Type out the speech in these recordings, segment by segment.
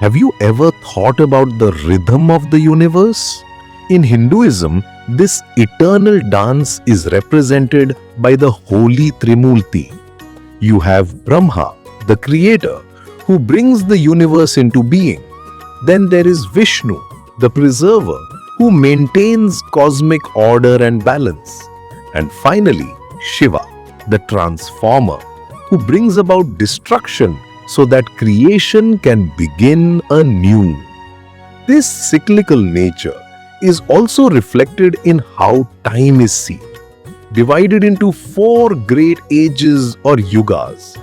Have you ever thought about the rhythm of the universe? In Hinduism, this eternal dance is represented by the Holy Trimurti. You have Brahma, the creator, who brings the universe into being. Then there is Vishnu, the preserver, who maintains cosmic order and balance. And finally, Shiva, the transformer, who brings about destruction so that creation can begin anew. This cyclical nature is also reflected in how time is seen, divided into 4 great ages or yugas.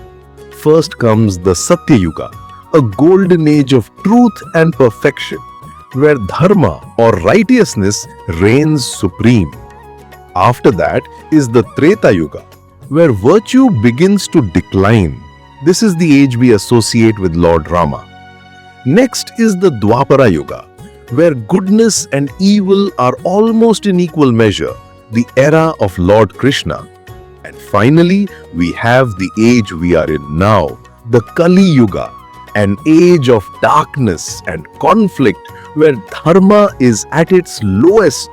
First comes the Satya Yuga, a golden age of truth and perfection, where dharma or righteousness reigns supreme. After that is the Treta Yuga, where virtue begins to decline. This is the age we associate with Lord Rama. Next is the Dwapara Yuga, where goodness and evil are almost in equal measure, the era of Lord Krishna. And finally, we have the age we are in now, the Kali Yuga, an age of darkness and conflict where dharma is at its lowest.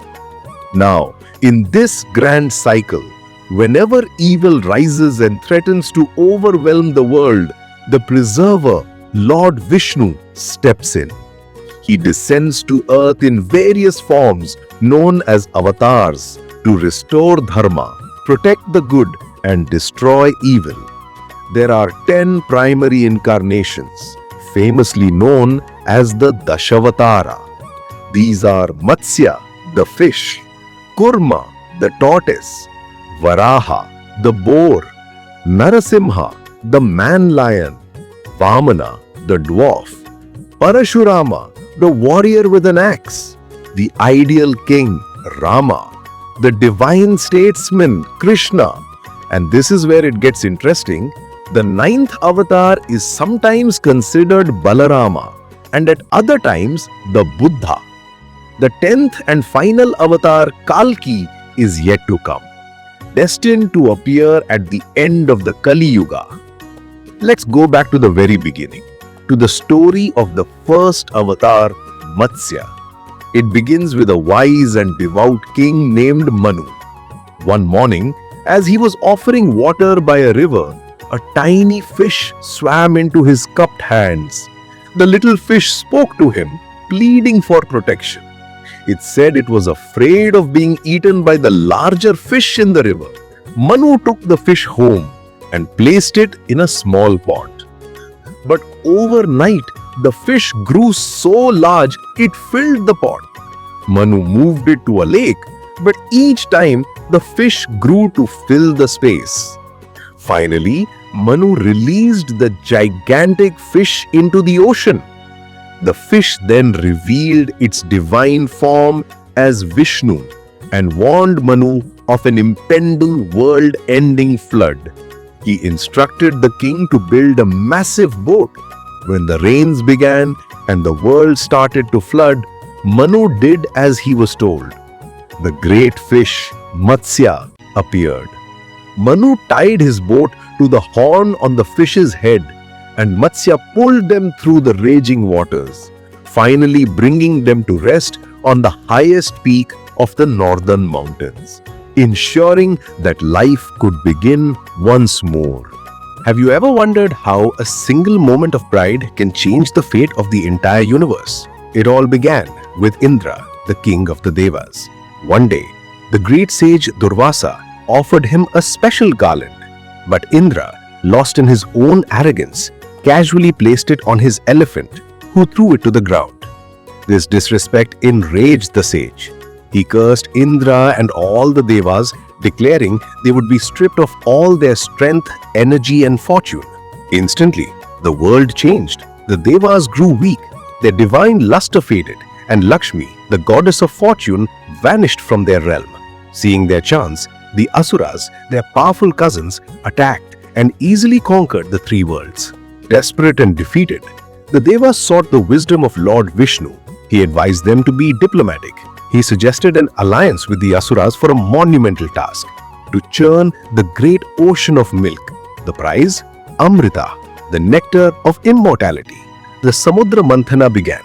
Now, in this grand cycle, whenever evil rises and threatens to overwhelm the world, the preserver, Lord Vishnu, steps in. He descends to earth in various forms known as avatars to restore dharma, protect the good, and destroy evil. There are 10 primary incarnations, famously known as the Dashavatara. These are Matsya, the fish, Kurma, the tortoise, Varaha, the boar, Narasimha, the man-lion, Vamana, the dwarf, Parshuram, the warrior with an axe, the ideal king, Rama, the divine statesman, Krishna. And this is where it gets interesting. The 9th avatar is sometimes considered Balarama and at other times the Buddha. The 10th and final avatar, Kalki, is yet to come, destined to appear at the end of the Kali Yuga. Let's go back to the very beginning, to the story of the first avatar, Matsya. It begins with a wise and devout king named Manu. One morning, as he was offering water by a river, a tiny fish swam into his cupped hands. The little fish spoke to him, pleading for protection. It said it was afraid of being eaten by the larger fish in the river. Manu took the fish home and placed it in a small pot. But overnight, the fish grew so large it filled the pot. Manu moved it to a lake, but each time the fish grew to fill the space. Finally, Manu released the gigantic fish into the ocean. The fish then revealed its divine form as Vishnu and warned Manu of an impending world-ending flood. He instructed the king to build a massive boat. When the rains began and the world started to flood, Manu did as he was told. The great fish, Matsya, appeared. Manu tied his boat to the horn on the fish's head, and Matsya pulled them through the raging waters, finally bringing them to rest on the highest peak of the northern mountains, ensuring that life could begin once more. Have you ever wondered how a single moment of pride can change the fate of the entire universe? It all began with Indra, the king of the Devas. One day, the great sage Durvasa offered him a special garland, but Indra, lost in his own arrogance, casually placed it on his elephant, who threw it to the ground. This disrespect enraged the sage. He cursed Indra and all the Devas, declaring they would be stripped of all their strength, energy, and fortune. Instantly, the world changed. The Devas grew weak, their divine luster faded, and Lakshmi, the goddess of fortune, vanished from their realm. Seeing their chance, the Asuras, their powerful cousins, attacked and easily conquered the 3 worlds. Desperate and defeated, the Devas sought the wisdom of Lord Vishnu. He advised them to be diplomatic. He suggested an alliance with the Asuras for a monumental task, to churn the great ocean of milk. The prize? Amrita, the nectar of immortality. the Samudra Manthana began.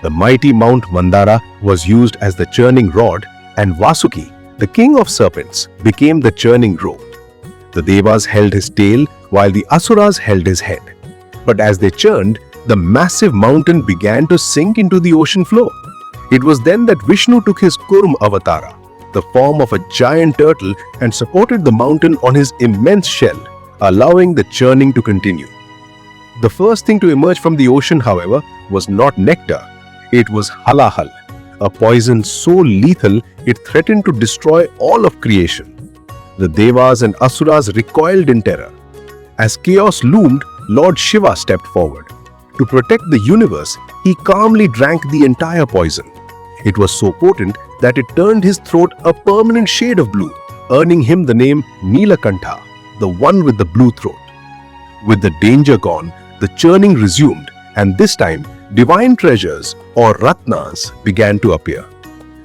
The mighty Mount Mandara was used as the churning rod, and Vasuki, the king of serpents, became the churning rope. The Devas held his tail while the Asuras held his head. But as they churned, the massive mountain began to sink into the ocean floor. It was then that Vishnu took his Kurma avatara, the form of a giant turtle, and supported the mountain on his immense shell, allowing the churning to continue. The first thing to emerge from the ocean, however, was not nectar. It was halahal, a poison so lethal it threatened to destroy all of creation. The Devas and Asuras recoiled in terror. As chaos loomed, Lord Shiva stepped forward. To protect the universe, he calmly drank the entire poison. It was so potent that it turned his throat a permanent shade of blue, earning him the name Nilakantha, the one with the blue throat. With the danger gone, the churning resumed, and this time, divine treasures or ratnas began to appear.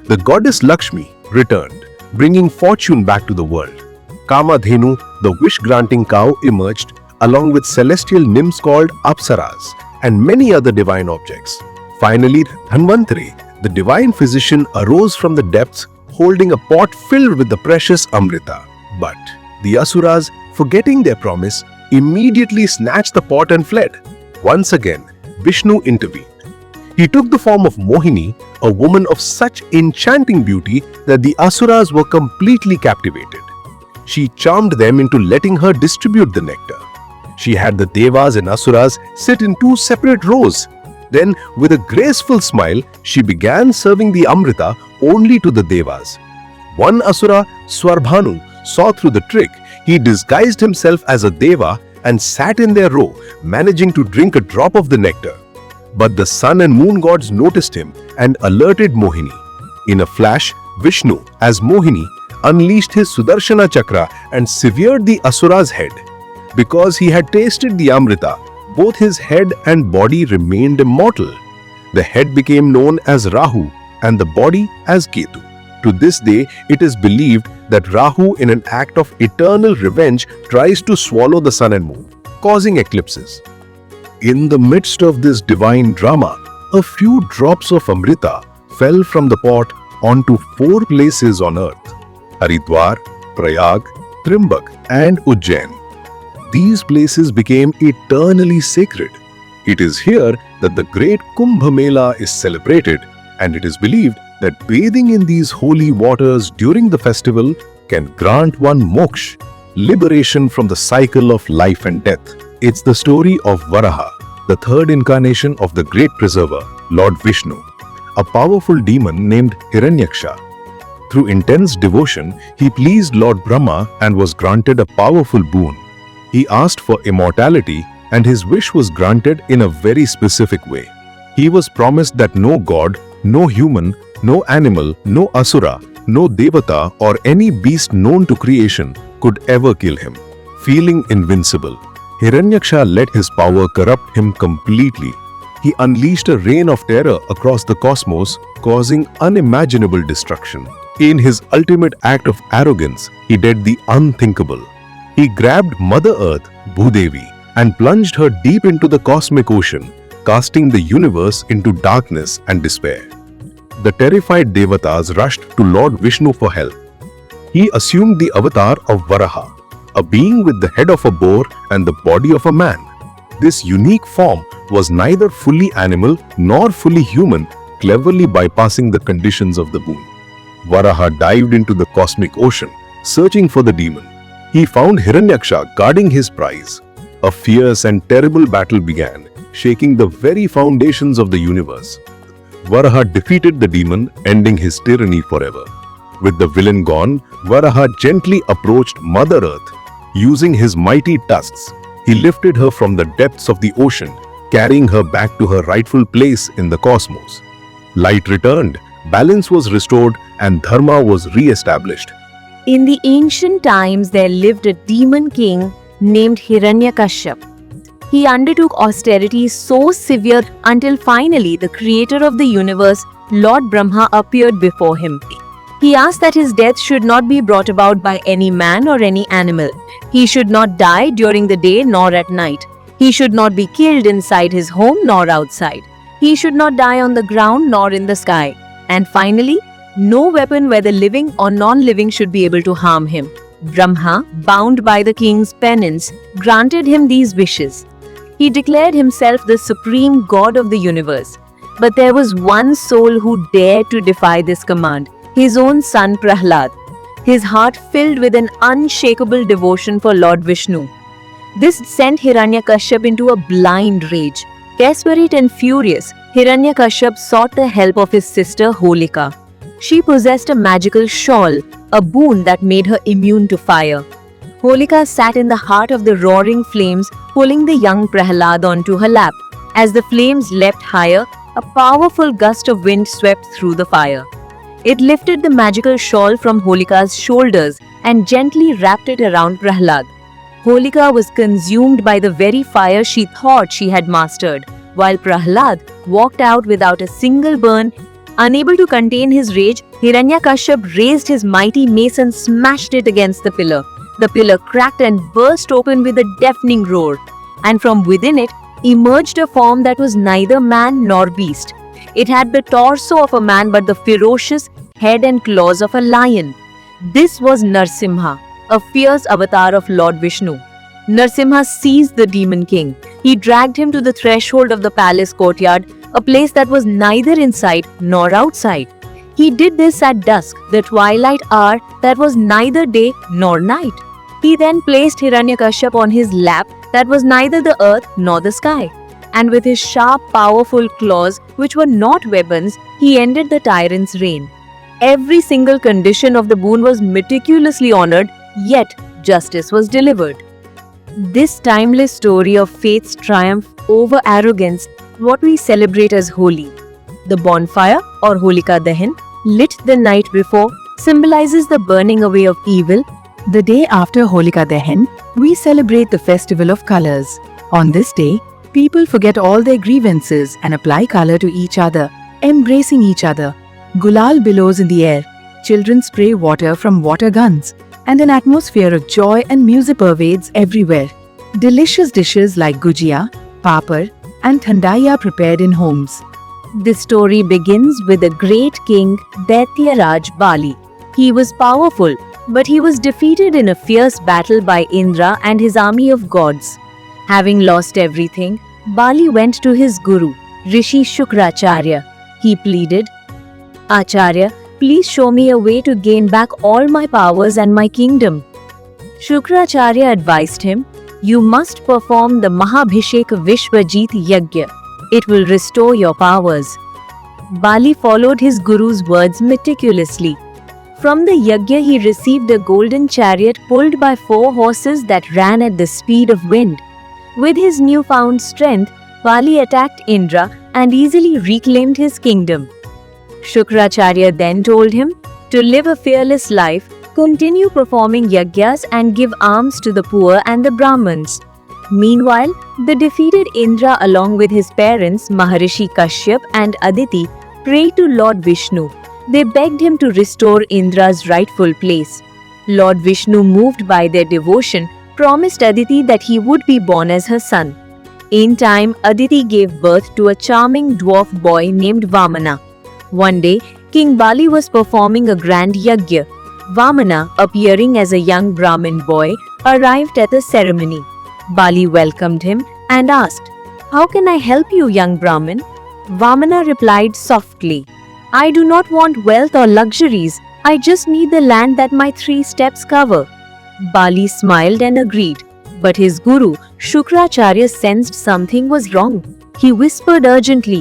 The goddess Lakshmi returned, bringing fortune back to the world. Kamadhenu, the wish-granting cow, emerged, along with celestial nymphs called Apsaras, and many other divine objects. Finally, Dhanvantari, the divine physician, arose from the depths, holding a pot filled with the precious Amrita. But the Asuras, forgetting their promise, immediately snatched the pot and fled. Once again, Vishnu intervened. He took the form of Mohini, a woman of such enchanting beauty that the Asuras were completely captivated. She charmed them into letting her distribute the nectar. She had the Devas and Asuras sit in two separate rows. Then, with a graceful smile, she began serving the Amrita only to the Devas. One Asura, Swarbhanu, saw through the trick. He disguised himself as a Deva and sat in their row, managing to drink a drop of the nectar. But the sun and moon gods noticed him and alerted Mohini. In a flash, Vishnu, as Mohini, unleashed his Sudarshana Chakra and severed the Asura's head. Because he had tasted the Amrita, both his head and body remained immortal. The head became known as Rahu and the body as Ketu. To this day, it is believed that Rahu, in an act of eternal revenge, tries to swallow the sun and moon, causing eclipses. In the midst of this divine drama, a few drops of Amrita fell from the pot onto 4 places on earth: Haridwar, Prayag, Trimbak, and Ujjain. These places became eternally sacred. It is here that the great Kumbh Mela is celebrated, and it is believed that bathing in these holy waters during the festival can grant one moksha, liberation from the cycle of life and death. It's the story of Varaha, the third incarnation of the great preserver, Lord Vishnu, a powerful demon named Hiranyaksha. Through intense devotion, he pleased Lord Brahma and was granted a powerful boon. He asked for immortality, and his wish was granted in a very specific way. He was promised that no god, no human, no animal, no asura, no devata, or any beast known to creation could ever kill him. Feeling invincible, Hiranyaksha let his power corrupt him completely. He unleashed a reign of terror across the cosmos, causing unimaginable destruction. In his ultimate act of arrogance, he did the unthinkable. He grabbed Mother Earth, Bhudevi, and plunged her deep into the cosmic ocean, casting the universe into darkness and despair. The terrified Devatas rushed to Lord Vishnu for help. He assumed the avatar of Varaha, a being with the head of a boar and the body of a man. This unique form was neither fully animal nor fully human, cleverly bypassing the conditions of the boon. Varaha dived into the cosmic ocean, searching for the demon. He found Hiranyaksha guarding his prize. A fierce and terrible battle began, shaking the very foundations of the universe. Varaha defeated the demon, ending his tyranny forever. With the villain gone, Varaha gently approached Mother Earth. Using his mighty tusks, he lifted her from the depths of the ocean, carrying her back to her rightful place in the cosmos. Light returned, balance was restored, and Dharma was re-established. In the ancient times, there lived a demon king named Hiranyakashyap. He undertook austerities so severe until finally the creator of the universe, Lord Brahma, appeared before him. He asked that his death should not be brought about by any man or any animal. He should not die during the day nor at night. He should not be killed inside his home nor outside. He should not die on the ground nor in the sky. And finally, no weapon, whether living or non-living, should be able to harm him. Brahma, bound by the king's penance, granted him these wishes. He declared himself the supreme god of the universe. But there was one soul who dared to defy this command, his own son Prahlad. His heart filled with an unshakable devotion for Lord Vishnu. This sent Hiranyakashipu into a blind rage. Desperate and furious, Hiranyakashipu sought the help of his sister Holika. She possessed a magical shawl, a boon that made her immune to fire. Holika sat in the heart of the roaring flames, pulling the young Prahlad onto her lap. As the flames leapt higher, a powerful gust of wind swept through the fire. It lifted the magical shawl from Holika's shoulders and gently wrapped it around Prahlad. Holika was consumed by the very fire she thought she had mastered, while Prahlad walked out without a single burn. Unable to contain his rage, Hiranyakashipu raised his mighty mace and smashed it against the pillar. The pillar cracked and burst open with a deafening roar, and from within it emerged a form that was neither man nor beast. It had the torso of a man but the ferocious head and claws of a lion. This was Narsimha, a fierce avatar of Lord Vishnu. Narsimha seized the demon king. He dragged him to the threshold of the palace courtyard, a place that was neither inside nor outside. He did this at dusk, the twilight hour that was neither day nor night. He then placed Hiranyakashipu on his lap that was neither the earth nor the sky. And with his sharp, powerful claws, which were not weapons, he ended the tyrant's reign. Every single condition of the boon was meticulously honored, yet justice was delivered. This timeless story of faith's triumph over arrogance, what we celebrate as Holi. The bonfire, or Holika Dahan, lit the night before, symbolizes the burning away of evil. The day after Holika Dahan, we celebrate the festival of colors. On this day, people forget all their grievances and apply color to each other, embracing each other. Gulal billows in the air, children spray water from water guns, and an atmosphere of joy and music pervades everywhere. Delicious dishes like gujia, papar, and thandai are prepared in homes. This story begins with the great king Daityaraj Bali. He was powerful, but he was defeated in a fierce battle by Indra and his army of gods. Having lost everything, Bali went to his guru, Rishi Shukracharya. He pleaded, "Acharya, please show me a way to gain back all my powers and my kingdom." Shukracharya advised him, "You must perform the Mahabhishek Vishwajit Yagya. It will restore your powers." Bali followed his guru's words meticulously. From the yagya he received a golden chariot pulled by 4 horses that ran at the speed of wind. With his newfound strength, Bali attacked Indra and easily reclaimed his kingdom. Shukracharya then told him to live a fearless life, continue performing yagyas and give alms to the poor and the Brahmins. Meanwhile, the defeated Indra along with his parents Maharishi Kashyap and Aditi prayed to Lord Vishnu. They begged him to restore Indra's rightful place. Lord Vishnu, moved by their devotion, promised Aditi that he would be born as her son. In time, Aditi gave birth to a charming dwarf boy named Vamana. One day, King Bali was performing a grand yagya. Vamana, appearing as a young Brahmin boy, arrived at the ceremony. Bali welcomed him and asked, "How can I help you, young Brahmin?" Vamana replied softly, "I do not want wealth or luxuries. I just need the land that my 3 steps cover." Bali smiled and agreed. But his guru, Shukracharya, sensed something was wrong. He whispered urgently,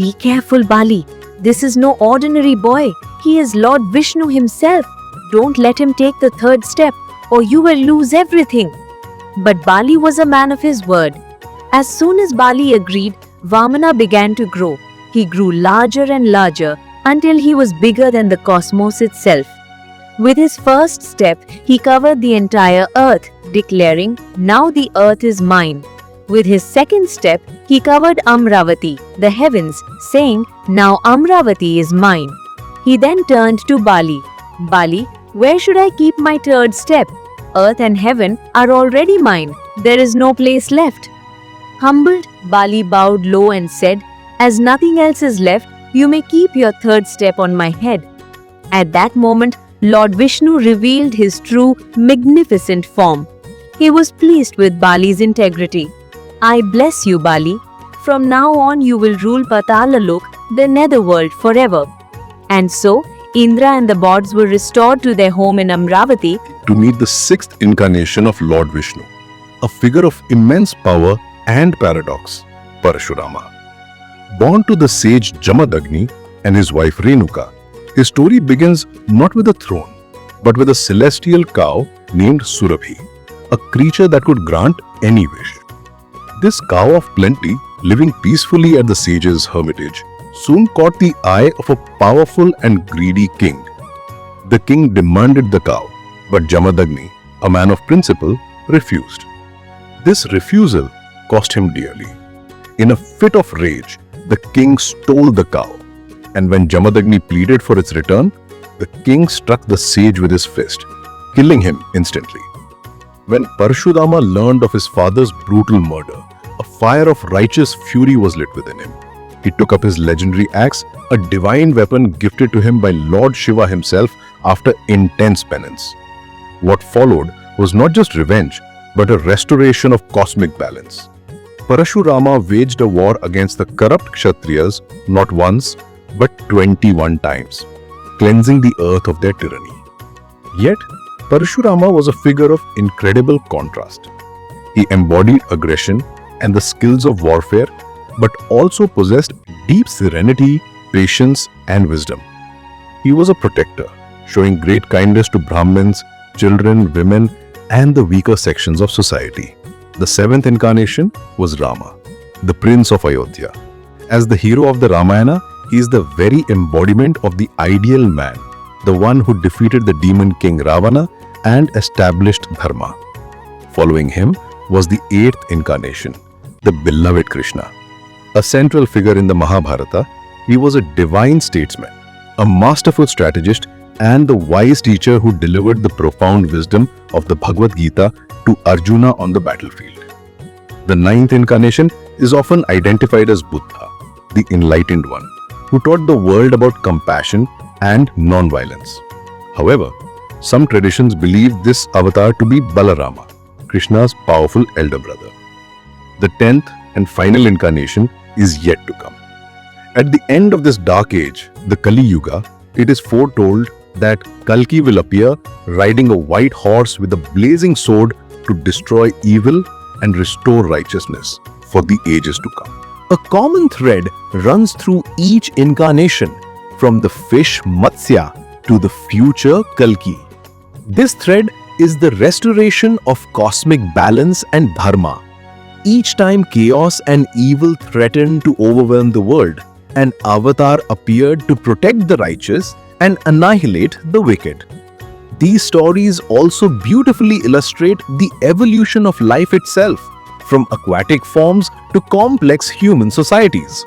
"Be careful, Bali. This is no ordinary boy. He is Lord Vishnu himself. Don't let him take the 3rd step, or you will lose everything." But Bali was a man of his word. As soon as Bali agreed, Vamana began to grow. He grew larger and larger until he was bigger than the cosmos itself. With his first step, he covered the entire earth, declaring, "Now the earth is mine." With his second step, he covered Amravati, the heavens, saying, "Now Amravati is mine." He then turned to Bali. "Bali, where should I keep my 3rd step? Earth and heaven are already mine. There is no place left." Humbled, Bali bowed low and said, "As nothing else is left, you may keep your third step on my head." At that moment, Lord Vishnu revealed his true, magnificent form. He was pleased with Bali's integrity. "I bless you, Bali. From now on you will rule Patalalok, the netherworld, forever." And so, Indra and the gods were restored to their home in Amravati. To meet the sixth incarnation of Lord Vishnu, a figure of immense power and paradox, Parshurama. Born to the sage Jamadagni and his wife Renuka, his story begins not with a throne, but with a celestial cow named Surabhi, a creature that could grant any wish. This cow of plenty, living peacefully at the sage's hermitage, soon caught the eye of a powerful and greedy king. The king demanded the cow, but Jamadagni, a man of principle, refused. This refusal cost him dearly. In a fit of rage, the king stole the cow, and when Jamadagni pleaded for its return, the king struck the sage with his fist, killing him instantly. When Parshurama learned of his father's brutal murder, a fire of righteous fury was lit within him. He took up his legendary axe, a divine weapon gifted to him by Lord Shiva himself after intense penance. What followed was not just revenge, but a restoration of cosmic balance. Parshurama waged a war against the corrupt Kshatriyas not once, but 21 times, cleansing the earth of their tyranny. Yet, Parshurama was a figure of incredible contrast. He embodied aggression and the skills of warfare, but also possessed deep serenity, patience, and wisdom. He was a protector, showing great kindness to Brahmins, children, women, and the weaker sections of society. The seventh incarnation was Rama, the prince of Ayodhya. As the hero of the Ramayana, he is the very embodiment of the ideal man, the one who defeated the demon king Ravana and established Dharma. Following him was the eighth incarnation, the beloved Krishna. A central figure in the Mahabharata, he was a divine statesman, a masterful strategist, and the wise teacher who delivered the profound wisdom of the Bhagavad Gita to Arjuna on the battlefield. The ninth incarnation is often identified as Buddha, the enlightened one, who taught the world about compassion and non-violence. However, some traditions believe this avatar to be Balarama, Krishna's powerful elder brother. The 10th and final incarnation is yet to come. At the end of this dark age, the Kali Yuga, it is foretold that Kalki will appear riding a white horse with a blazing sword to destroy evil and restore righteousness for the ages to come. A common thread runs through each incarnation, from the fish Matsya to the future Kalki. This thread is the restoration of cosmic balance and dharma. Each time chaos and evil threatened to overwhelm the world, an avatar appeared to protect the righteous and annihilate the wicked. These stories also beautifully illustrate the evolution of life itself, from aquatic forms to complex human societies.